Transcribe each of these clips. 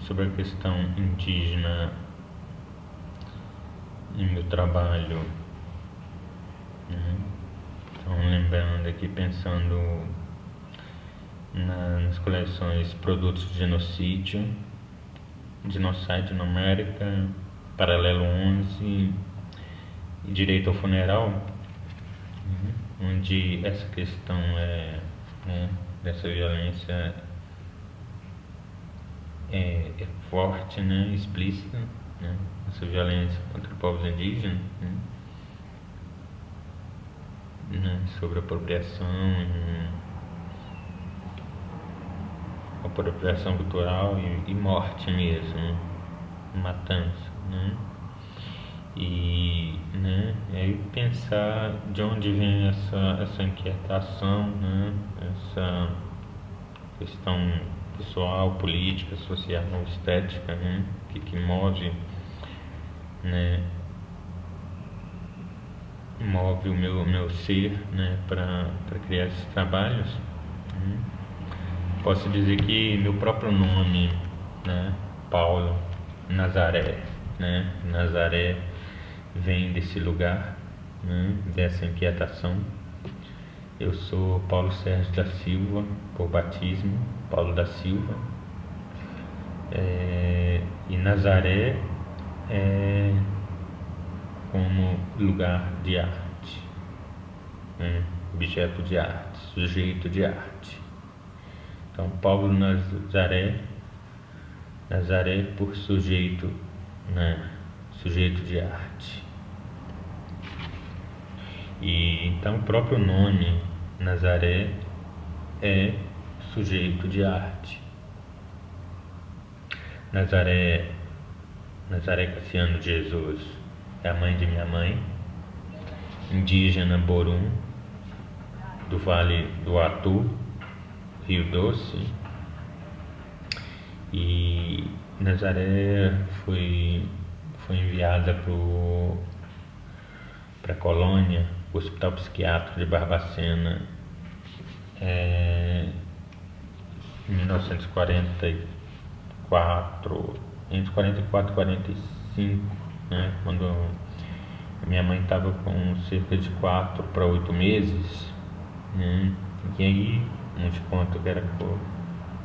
sobre a questão indígena em meu trabalho, né? Então, lembrando aqui, pensando nas coleções Produtos de Genocídio, Genocide in America, Paralelo 11 e Direito ao Funeral, onde essa questão dessa violência é forte, né, explícita, né, essa violência contra povos indígenas, né, sobre apropriação cultural e morte mesmo, matança, né? E, né, aí pensar de onde vem essa inquietação, né, essa questão pessoal, política, social, estética, né, que move, né, move o meu ser, né, para criar esses trabalhos, né. Posso dizer que meu próprio nome, né, Paulo Nazaré, né, Nazaré vem desse lugar, né, dessa inquietação. Eu sou Paulo Sérgio da Silva, por batismo, Paulo da Silva, e Nazaré é como lugar de arte, né, objeto de arte, sujeito de arte. Então, Paulo Nazaré por sujeito, né, sujeito de arte. E então o próprio nome Nazaré é sujeito de arte. Nazaré Cassiano de Jesus é a mãe de minha mãe, indígena Borum, do Vale do Atu, Rio Doce. E Nazaré foi enviada para a colônia, o Hospital Psiquiátrico de Barbacena, em 1944, entre 44 e 45, né, quando a minha mãe estava com cerca de 4 para 8 meses, né, e aí uns contam que era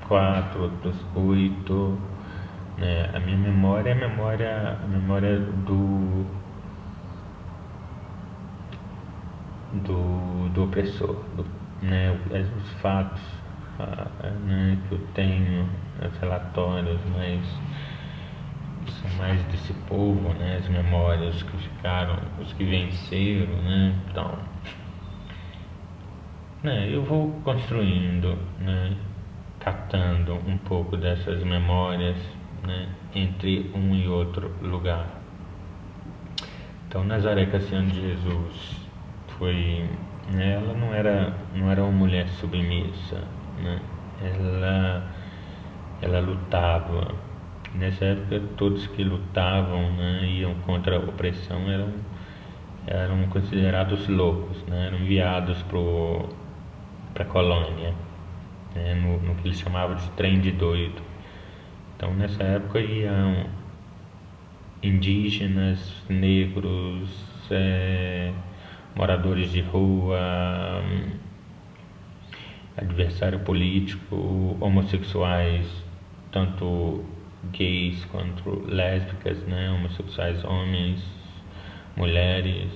4, outros 8, né. A minha memória é a memória do opressor, né, os fatos, né, que eu tenho, os relatórios, mas são mais desse povo, né, as memórias, os que ficaram, os que venceram, né. Então, né, eu vou construindo, né, catando um pouco dessas memórias, né, entre um e outro lugar. Então, Nazaré Cassiano de Jesus foi, né, ela não era uma mulher submissa, né, ela lutava. Nessa época, todos que lutavam, né, iam contra a opressão eram considerados loucos, né, eram enviados para a colônia, né, no que eles chamavam de trem de doido. Então, nessa época iam indígenas, negros, moradores de rua, adversário político, homossexuais, tanto gays quanto lésbicas, né, homossexuais homens, mulheres,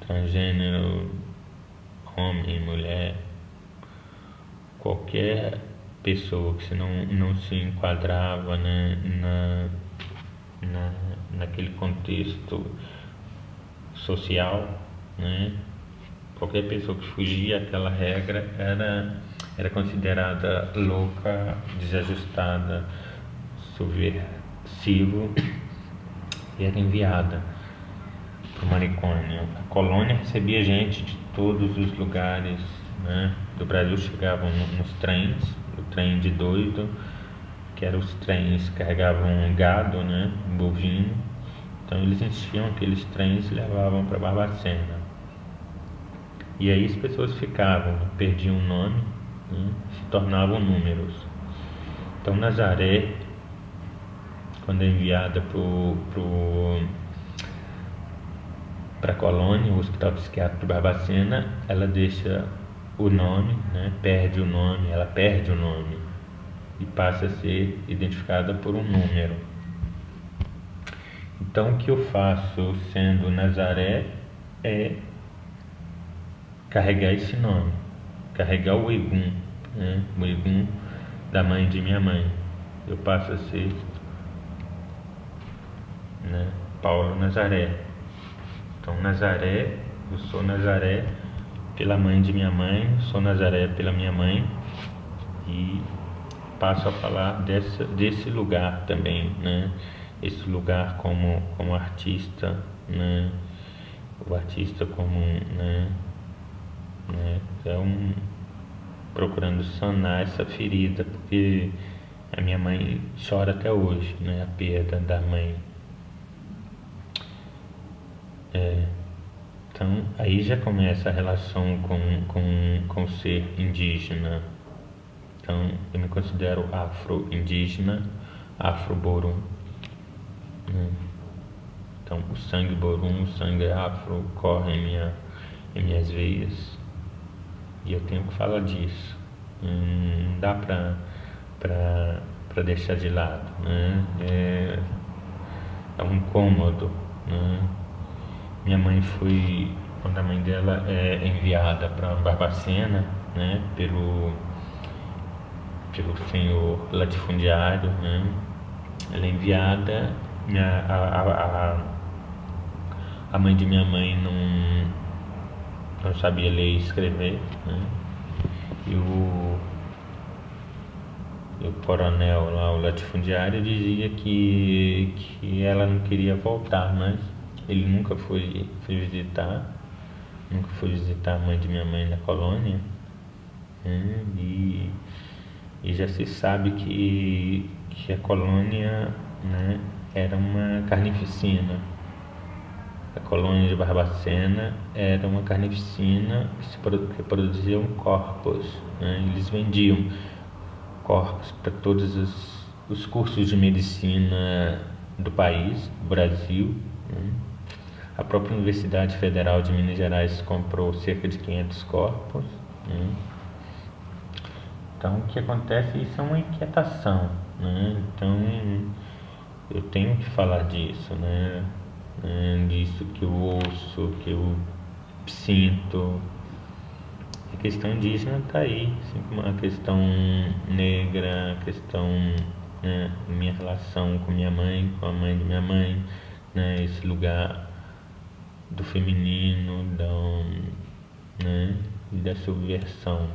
transgênero, homem, mulher, qualquer pessoa que não se enquadrava, né, naquele contexto social, né, qualquer pessoa que fugia daquela regra era considerada louca, desajustada, subversivo, e era enviada para o manicômio. A colônia recebia gente de todos os lugares, né, do Brasil. Chegavam nos trens, o trem de doido, que eram os trens que carregavam gado, né, bovino. Então eles enchiam aqueles trens e levavam para Barbacena. E aí as pessoas ficavam, perdiam o nome, né, se tornavam números. Então Nazaré, quando é enviada para a colônia, o Hospital Psiquiátrico de Barbacena, ela deixa o nome, né, ela perde o nome e passa a ser identificada por um número. Então o que eu faço sendo Nazaré é carregar esse nome, carregar o Egum, né, o Egum da mãe de minha mãe. Eu passo a ser, né, Paulo Nazaré. Então Nazaré, eu sou Nazaré pela mãe de minha mãe, sou Nazaré pela minha mãe, e passo a falar desse lugar também, né? Esse lugar como artista, né? O artista como, né? Procurando sanar essa ferida, porque a minha mãe chora até hoje, né? A perda da mãe. Então aí já começa a relação com o ser indígena. Então eu me considero afro-indígena, afro-borum, né? Então o sangue borum, o sangue afro corre em minhas veias, e eu tenho que falar disso. Não dá para deixar de lado, né? É um incômodo, né? Minha mãe foi, quando a mãe dela é enviada para Barbacena, né, pelo senhor latifundiário, né, ela é enviada, a mãe de minha mãe não sabia ler e escrever, né, e o coronel lá, o latifundiário, dizia que ela não queria voltar, mas ele nunca foi visitar a mãe de minha mãe na colônia, né? E já se sabe que a colônia, né, era uma carnificina. A colônia de Barbacena era uma carnificina que produziam corpos, né? Eles vendiam corpos para todos os cursos de medicina do país, do Brasil, né? A própria Universidade Federal de Minas Gerais comprou cerca de 500 corpos, né? Então o que acontece, isso é uma inquietação, né? Então eu tenho que falar disso, né? Disso que eu ouço, que eu sinto. A questão indígena está aí, assim como a questão negra, a questão, né, minha relação com minha mãe, com a mãe de minha mãe, né, esse lugar do feminino, né, e da subversão,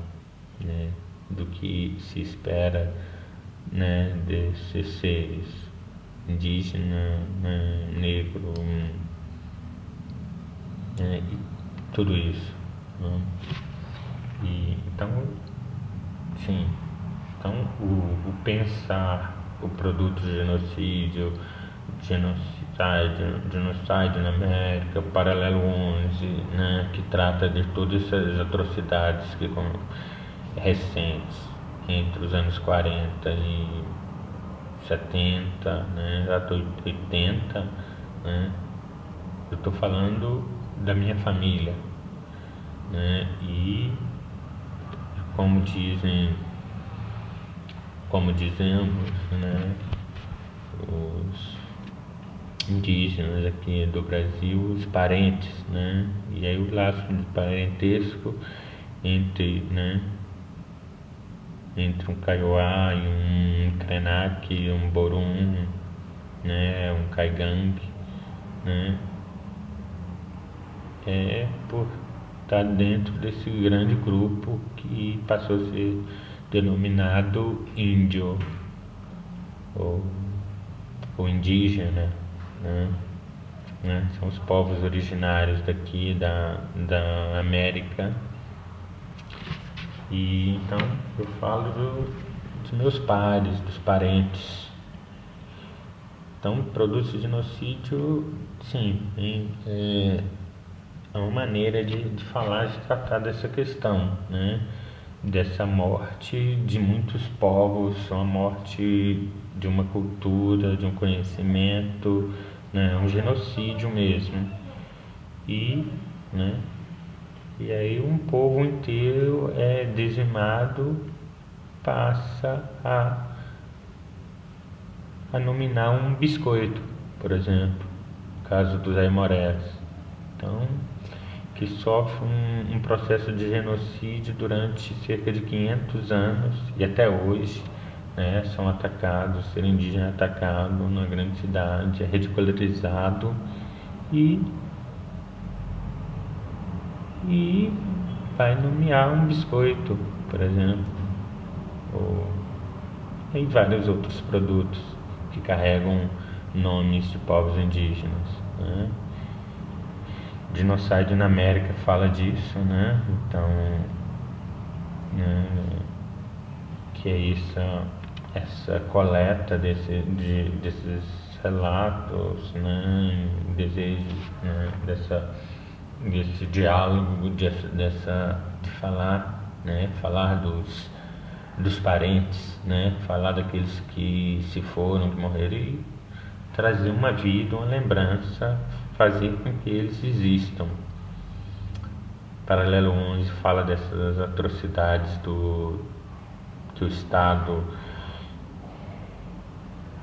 né, do que se espera, né, desses seres indígena, né, negro, né, e tudo isso, né? E então, sim, então o pensar o produto de genocídio na América, o Paralelo 11, né, que trata de todas essas atrocidades recentes, entre os anos 40 e 70, né, até 80, né, eu estou falando da minha família, né, e como dizemos, né, os indígenas aqui do Brasil, os parentes, né, e aí o laço de parentesco entre, né, entre um Kaiowá e um Krenak, um Borum, né, um Kaigang, né, é por estar dentro desse grande grupo que passou a ser denominado índio ou indígena, né? São os povos originários daqui da América. E então eu falo dos meus pares, dos parentes. Então, produtos de genocídio, sim, é uma maneira de falar, de tratar dessa questão, né? dessa morte de muitos povos, uma morte de uma cultura, de um conhecimento, né, um genocídio mesmo. E, né, e aí um povo inteiro é dizimado, passa a nominar um biscoito, por exemplo, no caso dos aimorés. Então, que sofre um processo de genocídio durante cerca de 500 anos e até hoje, né, são atacados, ser indígena é atacado numa grande cidade, é ridicularizado e vai nomear um biscoito, por exemplo, ou em vários outros produtos que carregam nomes de povos indígenas, né? Genocide na América fala disso, né? Então, né, que é isso, essa coleta desses relatos, né, desejos, né, desse diálogo, de falar, né, falar dos parentes, né, falar daqueles que se foram, que morreram, e trazer uma vida, uma lembrança, fazer com que eles existam. Paralelo 11 fala dessas atrocidades que o Estado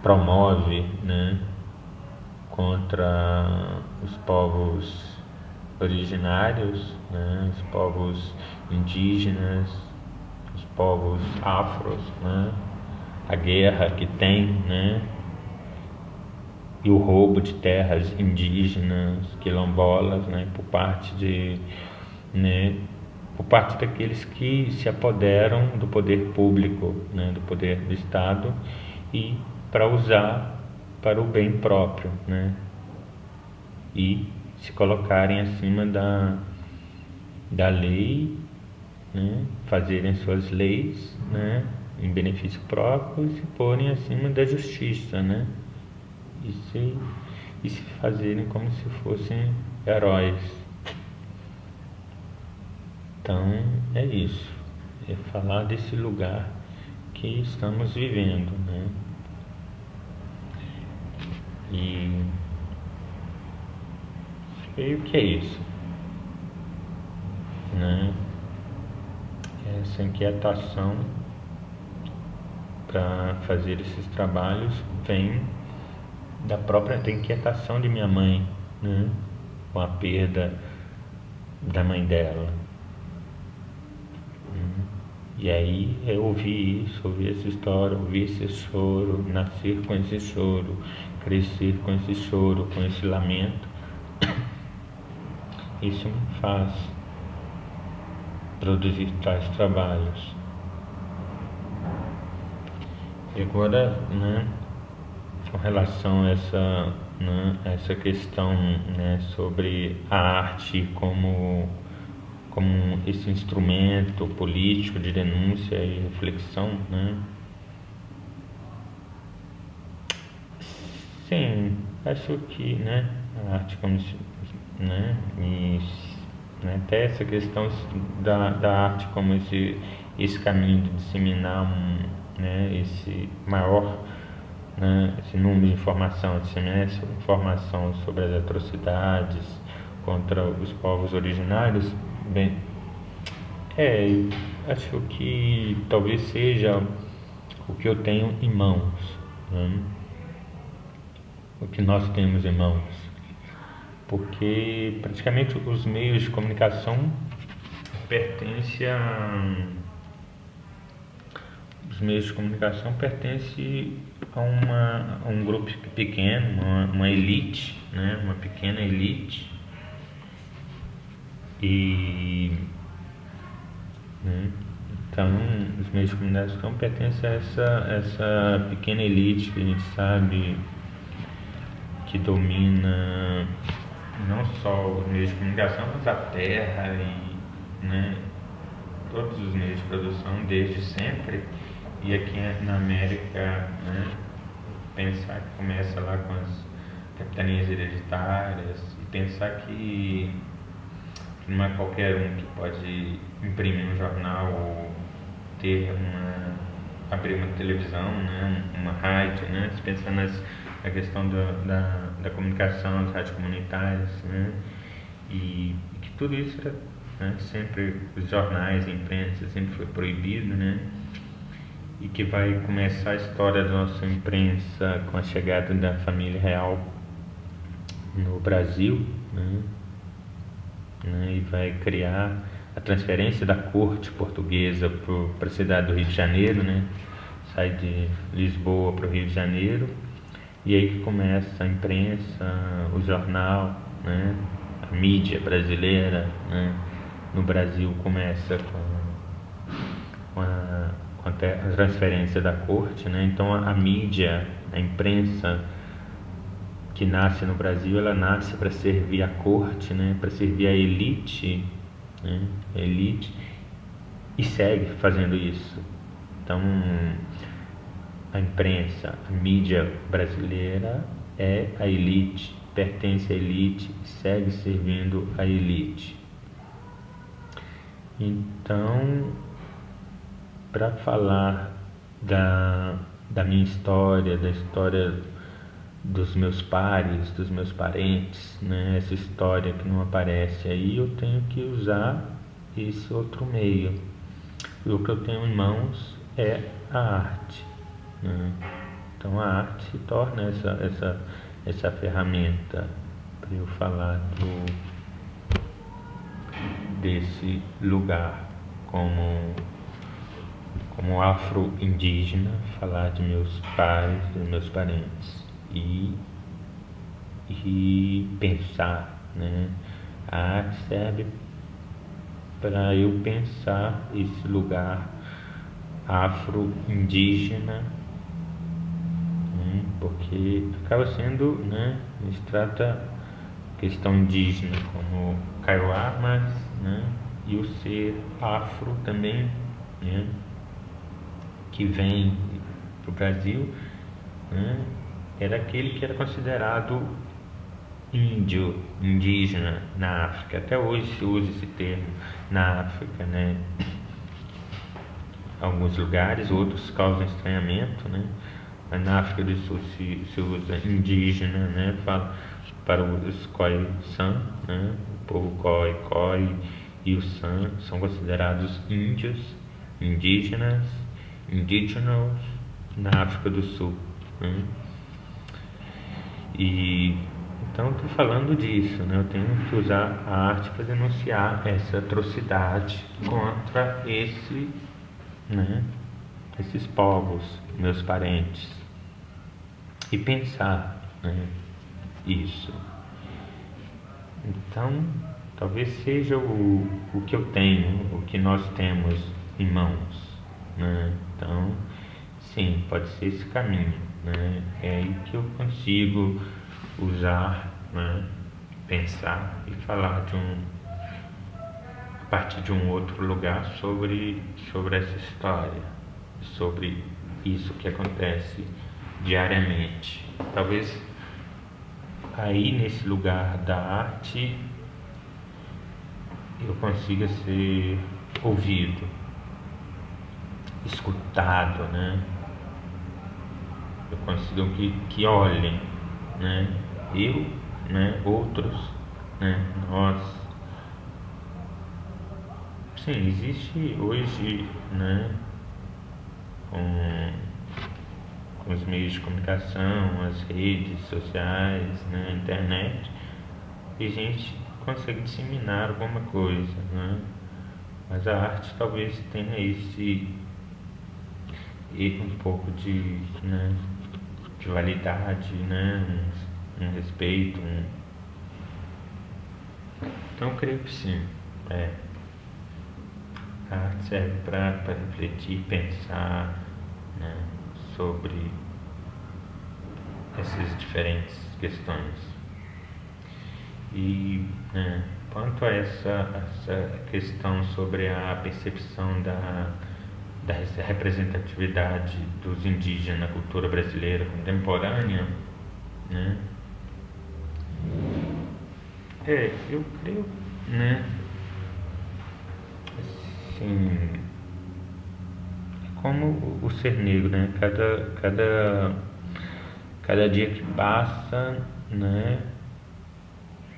promove, né, contra os povos originários, né, os povos indígenas, os povos afros, né, a guerra que tem, né, e o roubo de terras indígenas, quilombolas, né, por parte daqueles que se apoderam do poder público, né, do poder do Estado, e para usar para o bem próprio, né, e se colocarem acima da lei, né, fazerem suas leis, né, em benefício próprio, e se porem acima da justiça, né, e se fazerem como se fossem heróis. Então é isso, é falar desse lugar que estamos vivendo, né? E o que é isso, né? Essa inquietação para fazer esses trabalhos vem da inquietação de minha mãe, né, com a perda da mãe dela. E aí eu ouvi isso, ouvi essa história, ouvi esse choro, nascer com esse choro, crescer com esse choro, com esse lamento. Isso me faz produzir tais trabalhos. E agora, né, com relação a essa questão, né, sobre a arte como esse instrumento político de denúncia e reflexão, né? Sim, acho que, né, a arte como, né, né, até essa questão da arte como esse caminho de disseminar né, esse maior, né, esse número de informação, disseminar essa informação sobre as atrocidades contra os povos originários. Bem, acho que talvez seja o que eu tenho em mãos, né? O que nós temos em mãos, porque praticamente os meios de comunicação pertencem a um grupo pequeno, uma elite, né? Uma pequena elite. Então, os meios de comunicação pertencem a essa pequena elite que a gente sabe que domina não só os meios de comunicação, mas a terra e, né, todos os meios de produção desde sempre. E aqui na América, né, pensar que começa lá com as capitanias hereditárias, e pensar que não é qualquer um que pode imprimir um jornal ou abrir uma televisão, né, uma rádio, né, se pensar na questão da comunicação, as rádios comunitárias, né, e que tudo isso era, né, sempre os jornais, a imprensa sempre foi proibido, né, e que vai começar a história da nossa imprensa com a chegada da família real no Brasil, né, e vai criar a transferência da corte portuguesa para a cidade do Rio de Janeiro, né? Sai de Lisboa para o Rio de Janeiro, e aí que começa a imprensa, o jornal, né? A mídia brasileira, né? No Brasil começa com a transferência da corte, né? Então a mídia, a imprensa que nasce no Brasil, ela nasce para servir a corte, né? Para servir a elite, né? A elite, e segue fazendo isso. Então a imprensa, a mídia brasileira é a elite, pertence à elite, segue servindo a elite. Então, para falar da minha história, da história dos meus pares, dos meus parentes, né? Essa história que não aparece aí, eu tenho que usar esse outro meio. E o que eu tenho em mãos é a arte, né? Então a arte se torna essa ferramenta para eu falar desse lugar como afro-indígena, falar de meus pais, dos meus parentes. E pensar, né? A arte serve para eu pensar esse lugar afro-indígena, né? Porque acaba sendo, né? Se trata questão indígena como Kaiowá, mas, né? E o ser afro também, né? Que vem para o Brasil, né? Era aquele que era considerado índio, indígena na África. Até hoje se usa esse termo na África, né? Alguns lugares, outros causam estranhamento, né? Mas na África do Sul se usa indígena, né? Para os Khoi-San, né? O povo Khoi e o San são considerados índios, indígenas, indigenous na África do Sul, né? E então estou falando disso, né? Eu tenho que usar a arte para denunciar essa atrocidade contra né? Esses povos, meus parentes, e pensar, né? Isso. Então, talvez seja o que eu tenho, o que nós temos em mãos, né? Então, sim, pode ser esse caminho, né? É aí que eu consigo usar, né? Pensar e falar a partir de um outro lugar sobre essa história, sobre isso que acontece diariamente. Talvez aí nesse lugar da arte eu consiga ser ouvido, escutado, né? Eu consigo que olhem, né? Eu, né? Outros, né? Nós. Sim, existe hoje, né? Com os meios de comunicação, as redes sociais, né? A internet, e a gente consegue disseminar alguma coisa, né? Mas a arte talvez tenha um pouco de, né? De validade, né? Um respeito. Então eu creio que sim. A arte serve para refletir, pensar, né? Sobre essas diferentes questões. E, né, quanto a essa questão sobre a percepção da representatividade dos indígenas na cultura brasileira contemporânea, né? Eu creio, né? Assim, como o ser negro, né? Cada dia que passa, né,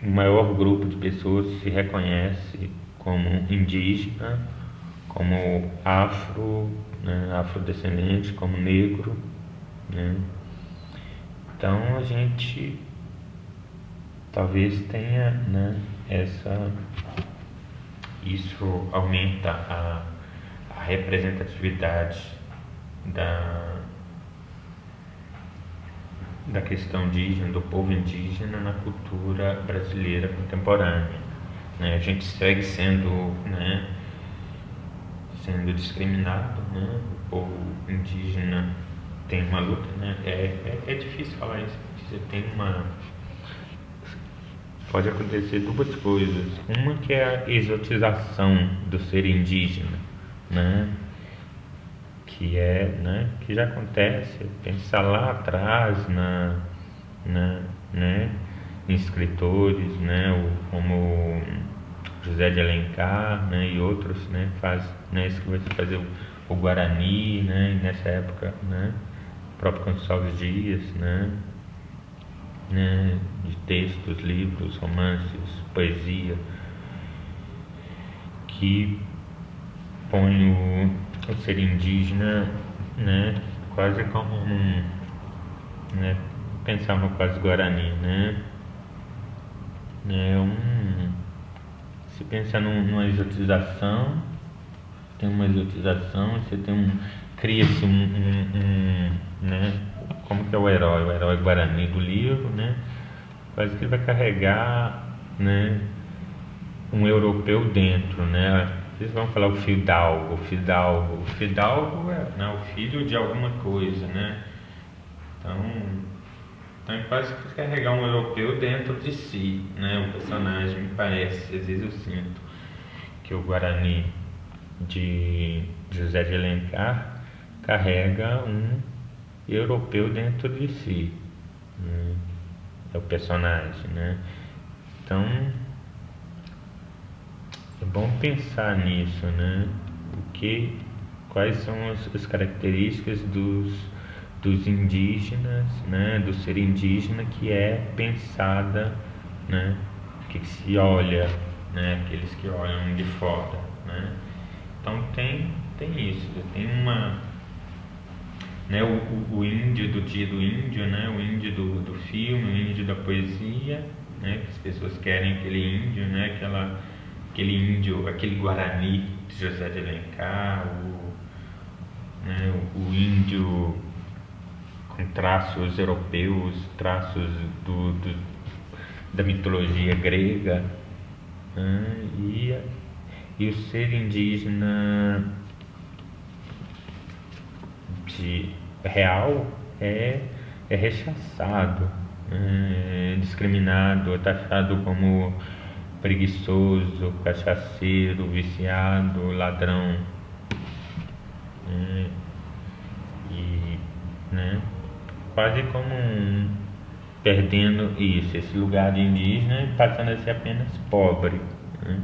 o maior grupo de pessoas se reconhece como indígena, como afro, né, afrodescendente, como negro, né? Então a gente talvez tenha, né, isso aumenta a representatividade da questão indígena, do povo indígena na cultura brasileira contemporânea, né? A gente segue sendo discriminado, né? O povo indígena tem uma luta, né? É difícil falar isso, porque pode acontecer duas coisas. Uma que é a exotização do ser indígena, né? Que já acontece. Pensar lá atrás em escritores, né? Como José de Alencar, né? E outros, né? Isso que vai fazer o Guarani, né? E nessa época, né? O próprio Gonçalves Dias, né? De textos, livros, romances, poesia, que põe o ser indígena, né, quase como né, pensava quase Guarani, né, se pensa numa exotização, tem uma exotização, você cria-se né, como que é o herói Guarani do livro, né, quase que ele vai carregar, né, um europeu dentro, né. Vocês vão falar o fidalgo é, né, o filho de alguma coisa, né. Então ele quase que carregar um europeu dentro de si, né. O personagem, me parece, às vezes eu sinto que o Guarani de José de Alencar carrega um europeu dentro de si, né? É o personagem, né? Então é bom pensar nisso, né? Quais são as características dos indígenas, né? Do ser indígena que é pensada, né? Que se olha, né? Aqueles que olham de fora, né? Então tem isso, tem uma, né? O índio do dia do índio, né? O índio do filme, o índio da poesia, né? Que as pessoas querem aquele índio, né? Aquele índio, aquele Guarani de José de Alencar, o índio com traços europeus, traços da mitologia grega, né? E o ser indígena real é rechaçado, é discriminado, é taxado como preguiçoso, cachaceiro, viciado, ladrão, né? Quase como perdendo esse lugar de indígena e passando a ser apenas pobre, né?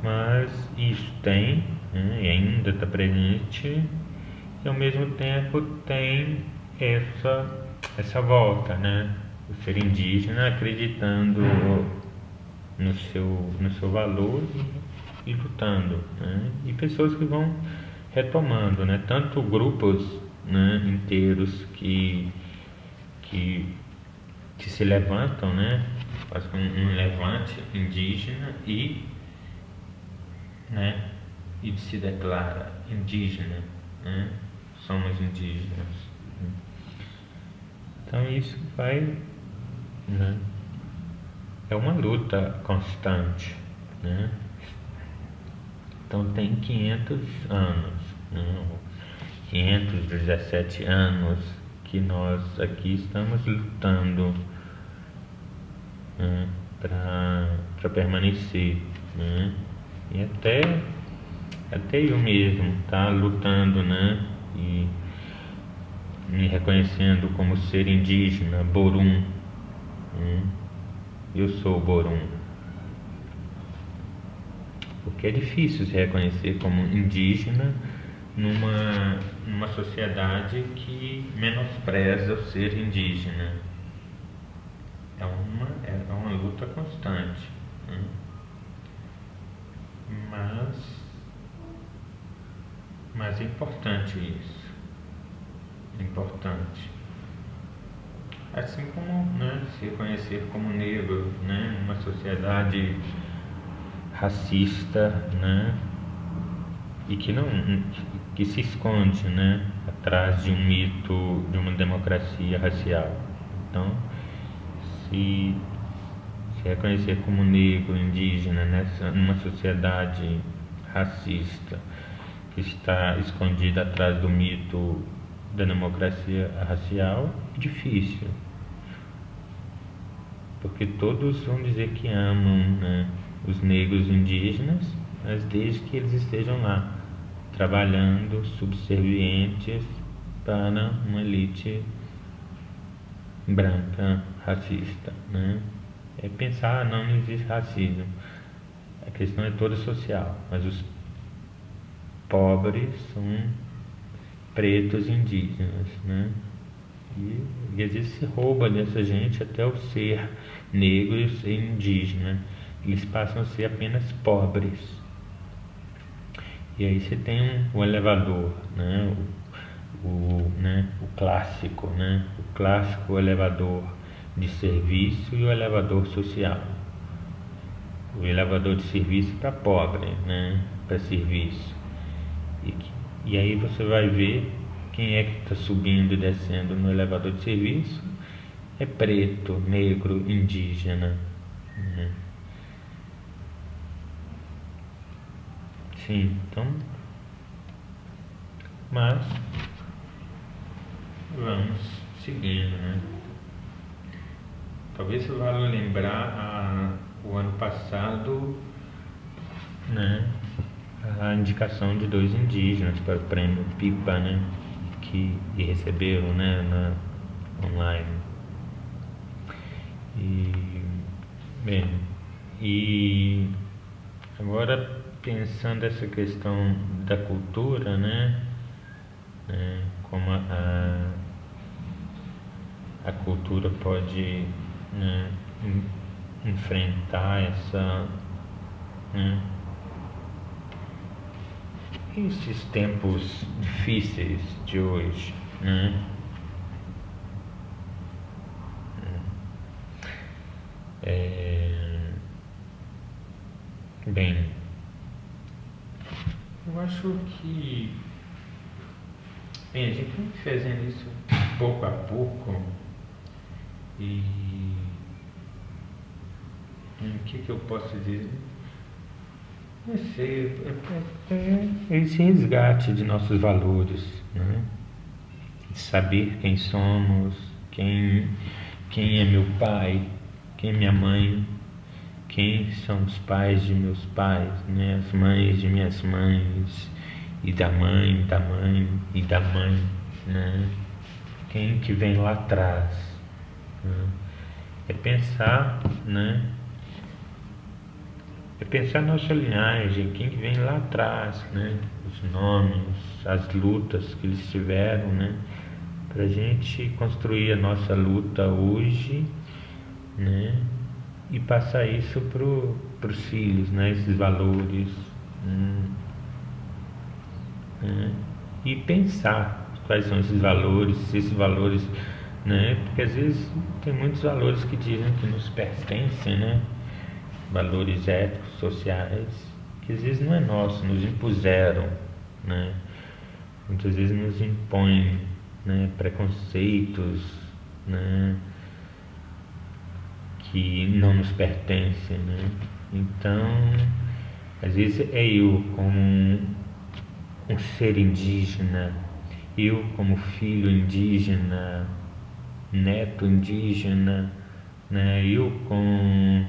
Mas isso tem, né? E ainda está presente, e ao mesmo tempo tem essa volta, né? O ser indígena acreditando no seu valor e lutando, né? E pessoas que vão retomando, né? Tanto grupos, né, inteiros que se levantam, né? Faz um levante indígena né? E se declara indígena, né? Somos indígenas. Então isso vai, né? É uma luta constante, né? Então tem 500 anos, né? 517 anos que nós aqui estamos lutando, né? para permanecer, né? E até eu mesmo tá lutando, né? E me reconhecendo como ser indígena, Borum, né? Eu sou Borum, porque é difícil se reconhecer como indígena numa sociedade que menospreza o ser indígena. É uma luta constante, né? Mas é importante isso. É importante. Assim como, né, se reconhecer como negro, né, numa sociedade racista, né, e que se esconde, né, atrás de um mito de uma democracia racial. Então, se reconhecer como negro, indígena, numa sociedade racista que está escondida atrás do mito da democracia racial, é difícil, porque todos vão dizer que amam, né, os negros indígenas, mas desde que eles estejam lá trabalhando subservientes para uma elite branca racista, né? É pensar, não existe racismo, a questão é toda social, mas os pobres são pretos indígenas, né? E às vezes se rouba dessa gente até o ser negro e o ser indígena, eles passam a ser apenas pobres. E aí você tem o elevador, né? O clássico, né? O clássico elevador de serviço e o elevador social. O elevador de serviço para pobre, né? Para serviço. E aí você vai ver quem é que está subindo e descendo no elevador de serviço. É preto, negro, indígena, né? Sim, então, mas vamos seguindo, né? Talvez vale lembrar o ano passado, né, a indicação de 2 indígenas para o prêmio PIPA, né, que receberam, né, online. E agora pensando essa questão da cultura, né, como a cultura pode, né, enfrentar esses tempos difíceis de hoje, né? Bem, eu acho que a gente vem fazendo isso pouco a pouco. E o que eu posso dizer? Não sei, esse resgate de nossos valores, né? Saber quem somos, quem é meu pai, quem é minha mãe, quem são os pais de meus pais, né? As mães de minhas mães, e da mãe, da mãe e da mãe, né? Quem que vem lá atrás, né? É pensar, né? É pensar nossa linhagem, quem que vem lá atrás, né? Os nomes, as lutas que eles tiveram, né? Para a gente construir a nossa luta hoje, né? E passar isso para os filhos, né? Esses valores, né? E pensar quais são esses valores, né? Porque às vezes tem muitos valores que dizem que nos pertencem, né? Valores éticos, sociais, que às vezes não é nosso, nos impuseram, né? Muitas vezes nos impõem, né, preconceitos, né, que não nos pertencem, né? Então, às vezes é eu como um ser indígena, eu como filho indígena, neto indígena, né? Eu com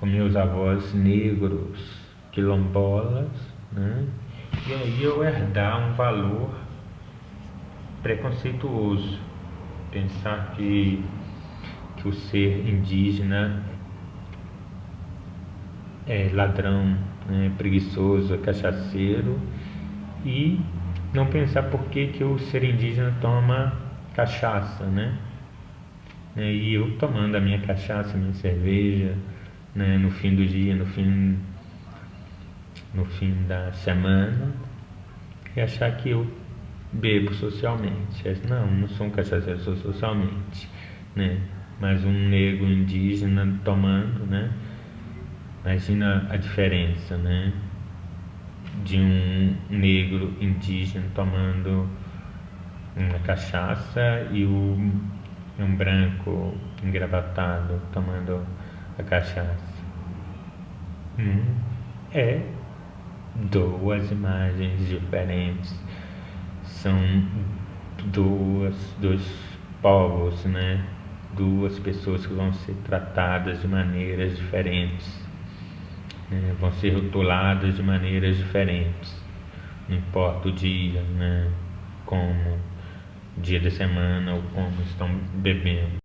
meus avós negros, quilombolas, né? E aí eu herdar um valor preconceituoso, pensar que o ser indígena é ladrão, né? Preguiçoso, é cachaceiro, e não pensar por que o ser indígena toma cachaça, né? E eu tomando a minha cachaça, a minha cerveja, né, no fim do dia, no fim da semana, e achar que eu bebo socialmente. Não sou um cachaceiro, sou socialmente, né? Mas um negro indígena tomando, né? Imagina a diferença, né? De um negro indígena tomando uma cachaça e um branco engravatado tomando a cachaça. É duas imagens diferentes, são dois povos, né? Duas pessoas que vão ser tratadas de maneiras diferentes, né? Vão ser rotuladas de maneiras diferentes, não importa o dia, né? Como dia da semana ou como estão bebendo.